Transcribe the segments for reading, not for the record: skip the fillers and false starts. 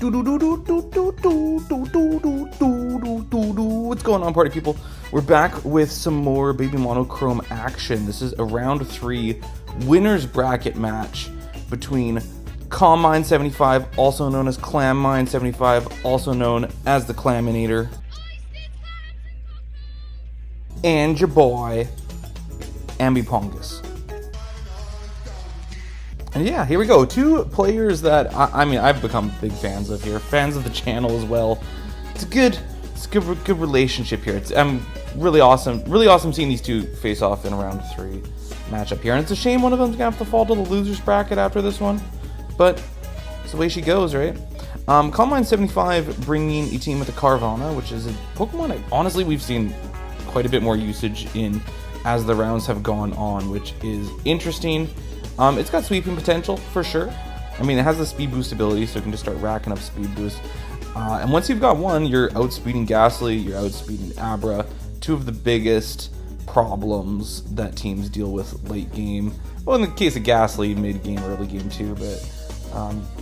What's going on, party people? We're back with some more Babymonochrome action. This is a round 3 winners bracket match between CalmMind75, also known as ClamMind75, also known as the Claminator, and your boy, Ambipongus. And yeah, here we go. Two players that I mean I've become big fans of here, fans of the channel as well. It's a good relationship here. It's really awesome seeing these two face off in a round 3 matchup here. And it's a shame one of them's gonna have to fall to the losers bracket after this one, but it's the way she goes, right? CalmMind75 bringing a team with the Carvana, which is a Pokemon honestly we've seen quite a bit more usage in as the rounds have gone on, which is interesting. It's got sweeping potential for sure. I mean, it has the speed boost ability, so you can just start racking up speed boost. And once you've got one, you're outspeeding Ghastly, you're outspeeding Abra, two of the biggest problems that teams deal with late game. Well, in the case of Ghastly, mid game, early game too, but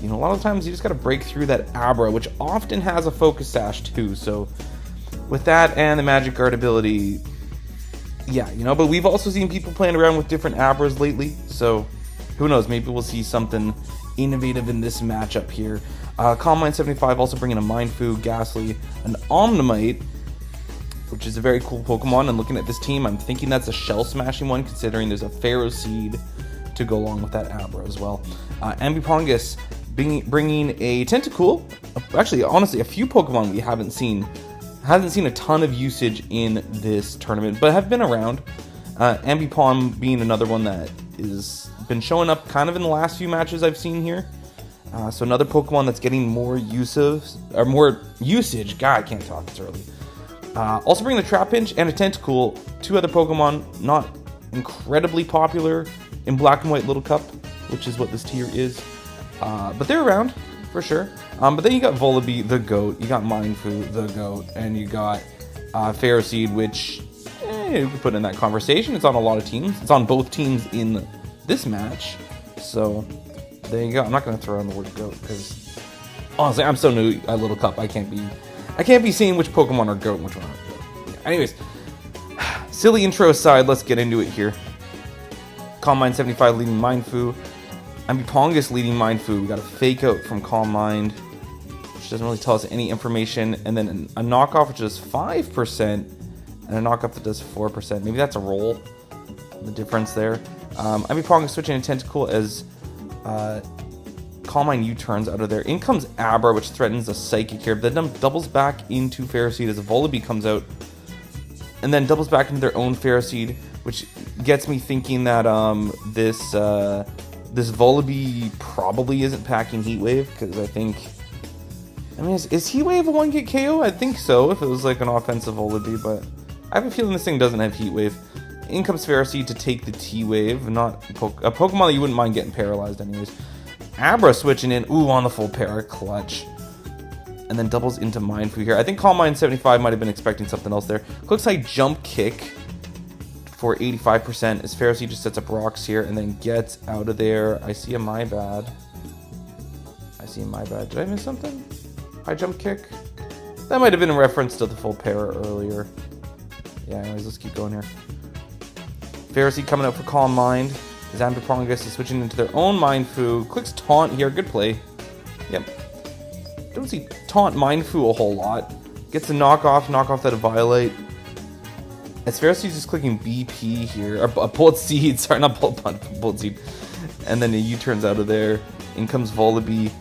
you know, a lot of times you just got to break through that Abra, which often has a focus sash too. So with that and the Magic Guard ability, yeah, you know, but we've also seen people playing around with different Abras lately, so who knows, maybe we'll see something innovative in this matchup here. CalmMind75 also bringing a Mindfu, Ghastly, an Omnimite, which is a very cool Pokemon, and looking at this team, I'm thinking that's a shell-smashing one, considering there's a Pharaoh Seed to go along with that Abra as well. Ambipongus bringing a Tentacool, actually, honestly, a few Pokemon we haven't seen a ton of usage in this tournament, but have been around. Ambipom being another one that is been showing up kind of in the last few matches I've seen here. So another Pokemon that's getting more more usage. God, I can't talk, it's early. Also bringing the Trapinch and a Tentacool, two other Pokemon not incredibly popular in Black and White Little Cup, which is what this tier is. But they're around, for sure. But then you got Volibee, the GOAT, you got Mindfu, the GOAT, and you got Pharaoh Seed, which you can put in that conversation. It's on a lot of teams. It's on both teams in this match. So there you go. I'm not going to throw on the word GOAT because honestly, I'm so new at Little Cup. I can't be seeing which Pokemon are GOAT and which one aren't GOAT. Yeah. Anyways, silly intro aside, let's get into it here. CalmMind75 leading Mindfu. Ambipongus leading Mindfu. We got a fake out from CalmMind, which doesn't really tell us any information, and then a knockoff which does 5%, and a knockoff that does 4%. Maybe that's a roll, the difference there. Ambipongus switching to Tentacool as CalmMind U-turns out of there. In comes Abra, which threatens a Psychic here, but then doubles back into Pharaoh Seed as a Volibee comes out, and then doubles back into their own Pharaoh Seed, which gets me thinking that this Volibee probably isn't packing Heat Wave, because I mean, is Heat Wave a 1-hit KO? I think so, if it was like an offensive Volibee, but I have a feeling this thing doesn't have Heat Wave. In comes Pharaoh Seed to take the T-Wave, not a Pokemon that you wouldn't mind getting paralyzed anyways. Abra switching in, ooh, on the full para clutch. And then doubles into Mindfu here. I think CalmMind75 might have been expecting something else there. Looks like Jump Kick for 85% as Pharaoh Seed just sets up rocks here and then gets out of there. I see a my bad. Did I miss something? High Jump Kick? That might have been in reference to the full para earlier. Yeah, anyways, let's keep going here. Pharaoh Seed coming out for CalmMind as Ambipongus is switching into their own Mindfu. Clicks Taunt here, good play. Yep. Don't see Taunt Mindfu a whole lot. Gets a knock off that Violate. As Pharaoh Seed is clicking BP here, or Bullet Seed, sorry, not Bullet Seed. And then a U-turns out of there. In comes Volibee.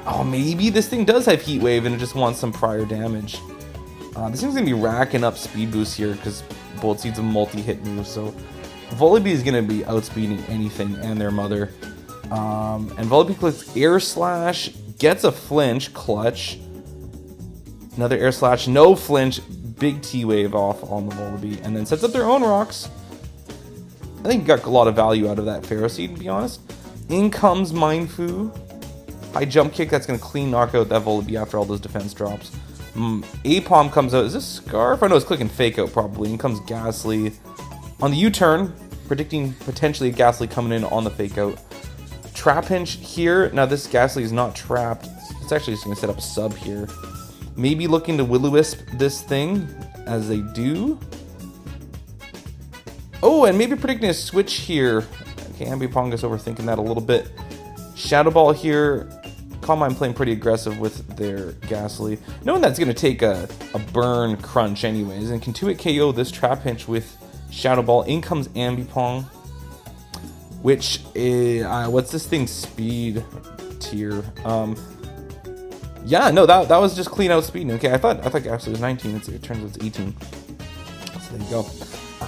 Oh, maybe this thing does have Heat Wave and it just wants some prior damage. This thing's going to be racking up speed boost here because Bullet Seed's a multi-hit move, so Volibee is going to be outspeeding anything and their mother. And Volibee clicks Air Slash, gets a flinch, clutch. Another Air Slash, no flinch, big T-Wave off on the Volibee, and then sets up their own rocks. I think got a lot of value out of that Pharaoh Seed, to be honest. In comes Mindfu. High Jump Kick, that's going to clean knock out that Volibee after all those defense drops. Apom comes out. Is this Scarf? I know it's clicking Fake Out probably. In comes Ghastly. On the U-turn, predicting potentially a Ghastly coming in on the Fake Out. Trap Hinge here. Now this Ghastly is not trapped. It's actually just going to set up a sub here. Maybe looking to Will-O-Wisp this thing, as they do. Oh, and maybe predicting a switch here. Okay, Ambipongus overthinking that a little bit. Shadow Ball here. CalmMind playing pretty aggressive with their Ghastly. Knowing that's going to take a burn crunch anyways. And can 2-hit KO this Trap Hinge with Shadow Ball. In comes Ambipong. Which is, what's this thing's speed tier? Yeah, no, that was just clean out speed. Okay, I thought Ghastly was 19. It turns out it's 18. So there you go.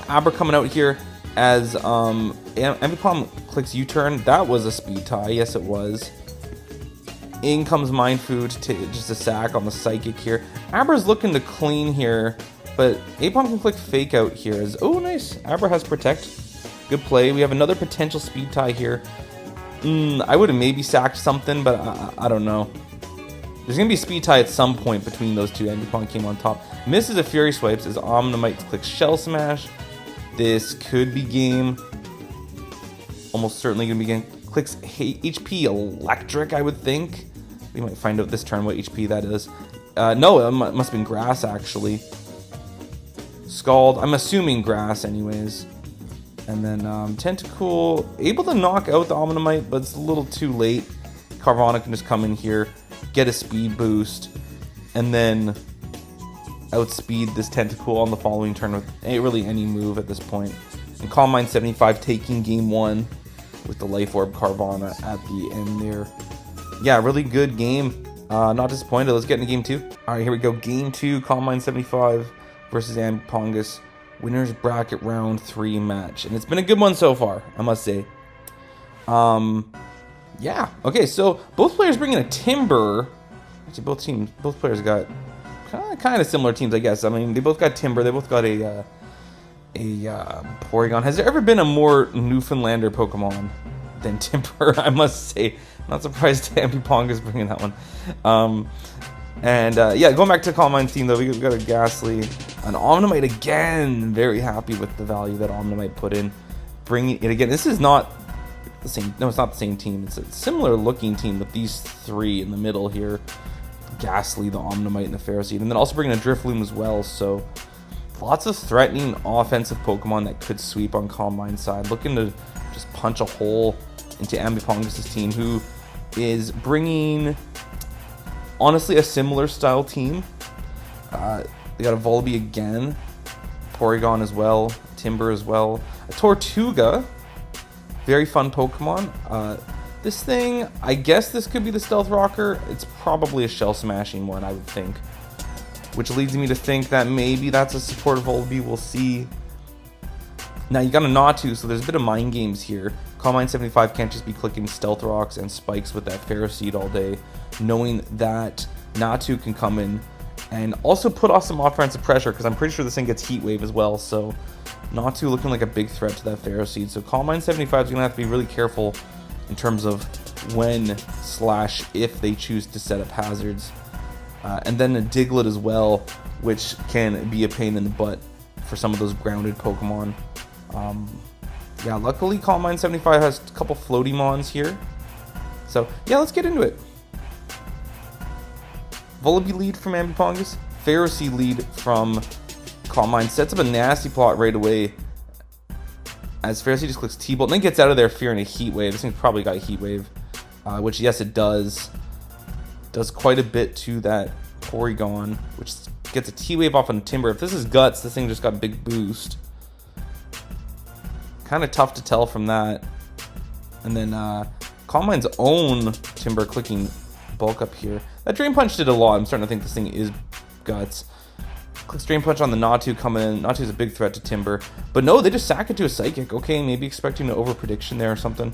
Abra coming out here as Ambipom clicks U-turn. That was a speed tie. Yes, it was. In comes Mind Food to just a sack on the Psychic here. Abra's looking to clean here, but Apom can click Fake Out here. As, oh, nice. Abra has Protect. Good play. We have another potential speed tie here. I would have maybe sacked something, but I don't know. There's going to be a speed tie at some point between those two. Ambipom came on top. Misses a Fury Swipes as Omnimite clicks Shell Smash. This could be game. Almost certainly going to be game. Clicks HP Electric, I would think. We might find out this turn what HP that is. No, it must have been Grass, actually. Scald. I'm assuming Grass, anyways. And then Tentacool. Able to knock out the Omnimite, but it's a little too late. Carvana can just come in here, get a speed boost, and then outspeed this Tentacool on the following turn with really any move at this point. And CalmMind75 taking game 1 with the Life Orb Carvana at the end there. Yeah, really good game. Not disappointed. Let's get into game 2. All right, here we go. Game 2, CalmMind75 versus Ambipongus. Winners bracket round 3 match. And it's been a good one so far, I must say. Yeah. Okay, so both players bring in a Timber. Actually, both players got kind of similar teams, I guess. I mean, they both got Timber. They both got a Porygon. Has there ever been a more Newfoundlander Pokemon than Timber? I must say. I'm not surprised Ambipong is bringing that one. Yeah, going back to CalmMind theme though, we got a Ghastly, an Omnimite again. Very happy with the value that Omnimite put in. Bringing it again. This is not the same. No, it's not the same team. It's a similar looking team with these three in the middle here. Ghastly, the Omnimite, and the Ferroseed, and then also bringing a Drifloon as well. So lots of threatening offensive Pokemon that could sweep on CalmMind's side. Looking to just punch a hole into Ambipongus' team, who is bringing, honestly, a similar style team. They got a Volibee again, Porygon as well, Timber as well, a Tortuga, very fun Pokemon. This thing, I guess this could be the Stealth Rocker. It's probably a Shell Smashing one, I would think. Which leads me to think that maybe that's a support Volibee. We'll see. Now, you got a Natu, so there's a bit of mind games here. CalmMind75 can't just be clicking Stealth Rocks and Spikes with that Ferroseed all day, knowing that Natu can come in and also put off some offensive pressure, because I'm pretty sure this thing gets Heat Wave as well, so Natu looking like a big threat to that Ferroseed. So CalmMind75 is going to have to be really careful in terms of when/if they choose to set up hazards. And then a Diglett as well, which can be a pain in the butt for some of those grounded Pokemon. Yeah, luckily CalmMind75 has a couple floaty mons here. So, yeah, let's get into it. Volibee lead from Ambipongus. Ferroseed lead from CalmMind. Sets up a nasty plot right away, as Ferroseed just clicks T-Bolt and then gets out of there fearing a Heat Wave. This thing's probably got a Heat Wave, which, yes, it does. Does quite a bit to that Porygon, which gets a T-Wave off on Timber. If this is Guts, this thing just got a big boost. Kind of tough to tell from that. And then CalmMind's own Timber clicking Bulk Up here. That Drain Punch did a lot. I'm starting to think this thing is Guts. Clicks Drain Punch on the Natu coming in. Natu's a big threat to Timber. But no, they just sack it to a Psychic. Okay, maybe expecting an over-prediction there or something.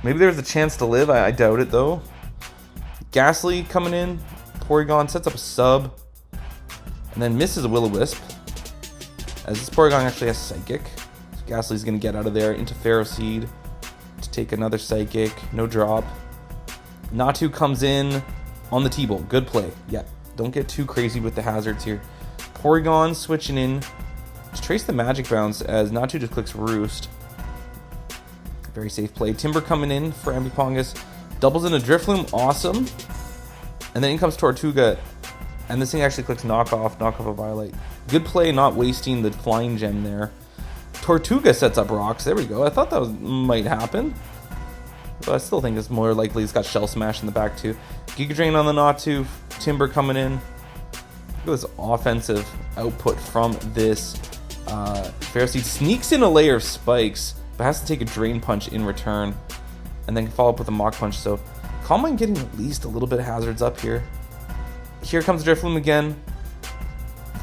Maybe there's a chance to live. I doubt it, though. Ghastly coming in. Porygon sets up a sub. And then misses a Will-O-Wisp, as this Porygon actually has Psychic. So Ghastly's going to get out of there into Ferroseed to take another Psychic. No drop. Natu comes in on the T-Bolt. Good play. Yeah, don't get too crazy with the hazards here. Porygon switching in to trace the Magic Bounce, as Natu just clicks Roost. Very safe play. Timber coming in for Ambipongus. Doubles into Drifloon. Awesome. And then in comes Tortuga. And this thing actually clicks knock off a Violet. Good play, not wasting the flying gem there. Tortuga sets up rocks. There we go. I thought that might happen. But I still think it's more likely. It's got Shell Smash in the back too. Giga Drain on the Natu. Timber coming in. Look at this offensive output from this Ferroseed. Sneaks in a layer of spikes, but has to take a Drain Punch in return. And then follow up with a Mach Punch. So CalmMind getting at least a little bit of hazards up here. Here comes Drifloon again.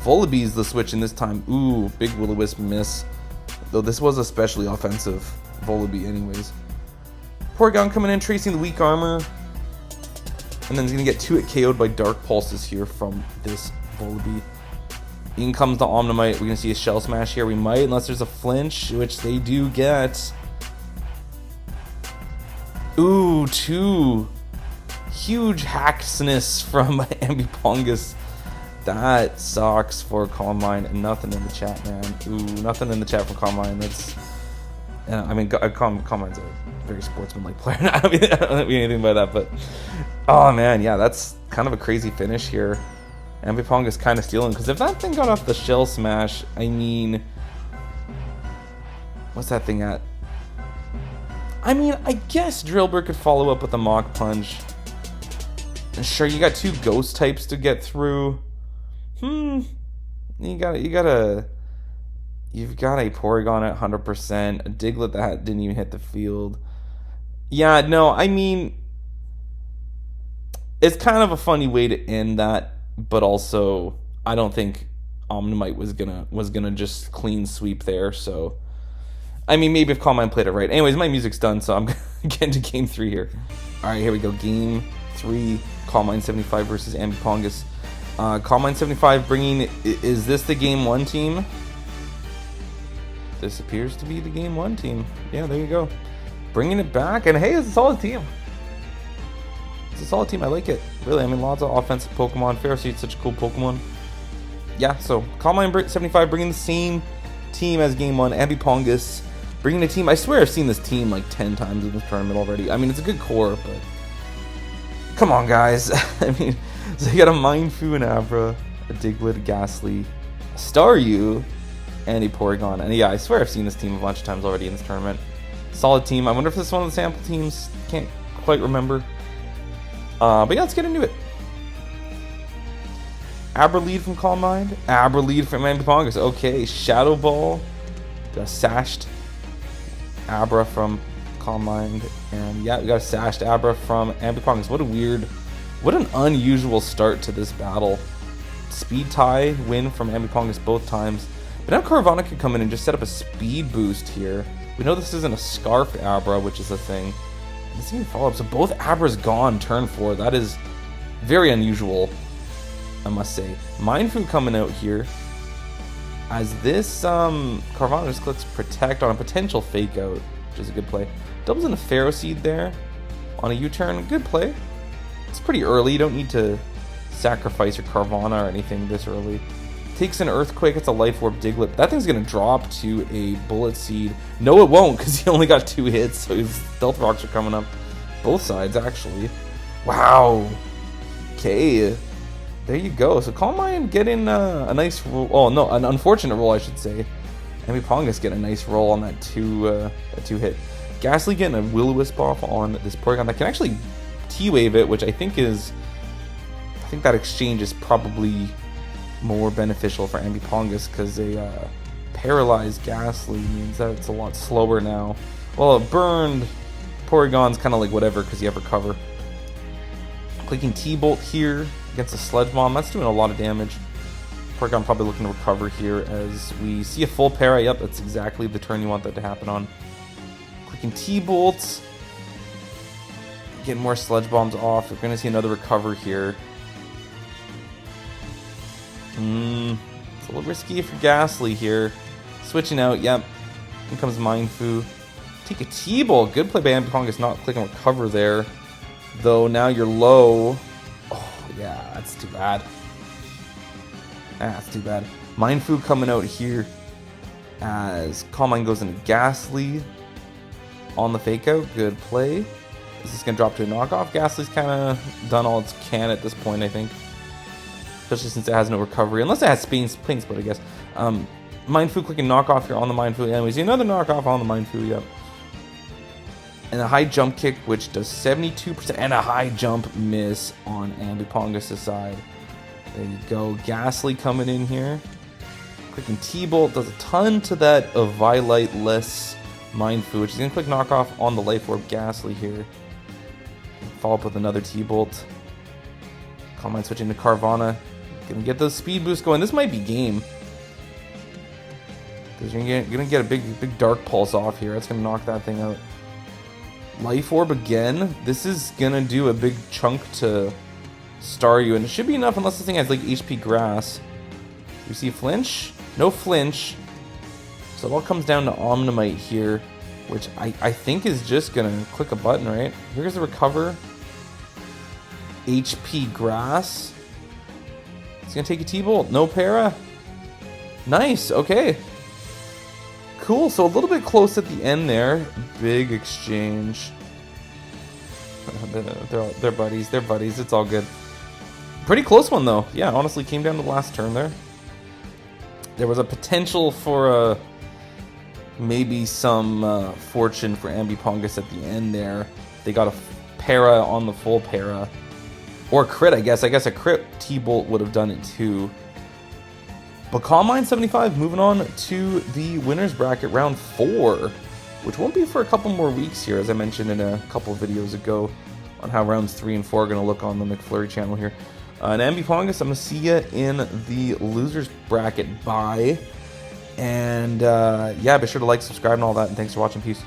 Volabee's the switch in this time. Ooh, big Will-O-Wisp miss. Though this was especially offensive. Volibee anyways. Porygon coming in, tracing the weak armor. And then he's going to get 2-hit KO'd by Dark Pulses here from this Volibee. In comes the Omnimite. We're going to see a Shell Smash here. We might, unless there's a flinch, which they do get. Ooh, 2 huge hacksness from Ambipongus. That sucks for CalmMind. Nothing in the chat, man. Ooh, nothing in the chat for CalmMind. That's, I mean, CalmMind's a very sportsmanlike player. I don't mean anything by that, but oh man, yeah, that's kind of a crazy finish here. Ambipongus kind of stealing, because if that thing got off the Shell Smash, I mean, what's that thing at? I mean, I guess Drillbur could follow up with a Mach Punch. And sure, you got 2 ghost types to get through. You've got a Porygon at 100%, a Diglett that didn't even hit the field. Yeah, no, I mean, it's kind of a funny way to end that, but also I don't think Omnimite was gonna just clean sweep there. So, I mean, maybe if CalmMind played it right. Anyways, my music's done, so I'm getting to game 3 here. All right, here we go. Game 3, CalmMind75 versus Ambipongus. CalmMind75 bringing, is this the game 1 team? This appears to be the game 1 team. Yeah, there you go. Bringing it back, and hey, it's a solid team. It's a solid team, I like it. Really, I mean, lots of offensive Pokemon. Ferroseed's such a cool Pokemon. Yeah, so CalmMind75 bringing the same team as game 1. Ambipongus bringing a team. I swear I've seen this team like 10 times in this tournament already. I mean, it's a good core, but come on, guys. I mean, so you got a Mindfu and Abra, a Diglett, a Ghastly, a Staryu, and a Porygon. And yeah, I swear I've seen this team a bunch of times already in this tournament. Solid team. I wonder if this is one of the sample teams. Can't quite remember. But yeah, let's get into it. Abra lead from CalmMind. Abra lead from Ambipongus. Okay, Shadow Ball. Got a sashed Abra from CalmMind. And yeah, we got a sashed Abra from Ambipongus. What an unusual start to this battle. Speed tie win from Ambipongus both times. But now Carvanha could come in and just set up a speed boost here. We know this isn't a Scarf Abra, which is a thing. Let's see follow up. So both Abras gone turn 4. That is very unusual, I must say. Mindfu coming out here. As this Carvanha just clicks Protect on a potential Fake Out, which is a good play. Doubles in a Ferroseed there on a U-turn. Good play. It's pretty early. You don't need to sacrifice your Carvanha or anything this early. Takes an Earthquake. It's a Life Orb Diglett. That thing's going to drop to a Bullet Seed. No, it won't, because he only got 2 hits, so his Stealth Rocks are coming up. Both sides, actually. Wow. Okay. There you go. So CalmMind getting a nice roll. Oh, no, an unfortunate roll, I should say. Ambipongus getting a nice roll on that 2 hit. Ghastly getting a Will-O-Wisp off on this Porygon that can actually T-Wave it, which I think that exchange is probably more beneficial for Ambipongus, because a paralyzed Ghastly means that it's a lot slower now. Well, a burned Porygon's kind of like whatever, because you have Recover. Clicking T-Bolt here against a Sludge Bomb. That's doing a lot of damage. Porygon probably looking to recover here as we see a full para. Yep, that's exactly the turn you want that to happen on. Clicking T-Bolts. Getting more Sludge Bombs off. We're going to see another Recover here. It's a little risky for Ghastly here. Switching out, yep. Here comes Mindfu. Take a T-Bolt. Good play by Ambipongus, not clicking Recover there. Though now you're low. Oh, yeah, that's too bad. That's too bad. Mindfu coming out here as CalmMind goes into Ghastly. on the fake out. Good play. Is this going to drop to a knockoff? Ghastly's kind of done all it can at this point, I think. Especially since it has no recovery. Unless it has Pain Split, I guess. Mindfu clicking knockoff here on the Mindfu. And we see another knockoff on the Mindfu, yep. And a high jump kick, which does 72%. And a high jump miss on Ambipongus' side. There you go. Ghastly coming in here. Clicking T-Bolt. Does a ton to that Violet-less Mindfu, which is going to click knockoff on the Life Orb Ghastly here. Follow up with another T-Bolt. CalmMind switching to Carvana. Gonna get those speed boosts going. This might be game. Because you're gonna get a big Dark Pulse off here. That's gonna knock that thing out. Life Orb again. This is gonna do a big chunk to star you, and it should be enough unless this thing has like HP Grass. You see flinch? No flinch. So it all comes down to Omnimite here, which I think is just gonna click a button, right? Here's the recover. HP Grass. It's gonna take a T-Bolt. No para. Nice. Okay. Cool. So a little bit close at the end there. Big exchange. They're buddies. They're buddies. It's all good. Pretty close one though. Yeah, honestly, came down to the last turn there. There was a potential for maybe some fortune for Ambipongus at the end there. They got a para on the full para. Or crit, I guess. I guess a crit T-Bolt would have done it too. But CalmMind75 moving on to the winner's bracket round 4, which won't be for a couple more weeks here, as I mentioned in a couple of videos ago on how rounds 3 and 4 are going to look on the McFlurry channel here. And Ambipongus, I'm going to see you in the loser's bracket. Bye. And yeah, be sure to like, subscribe, and all that. And thanks for watching. Peace.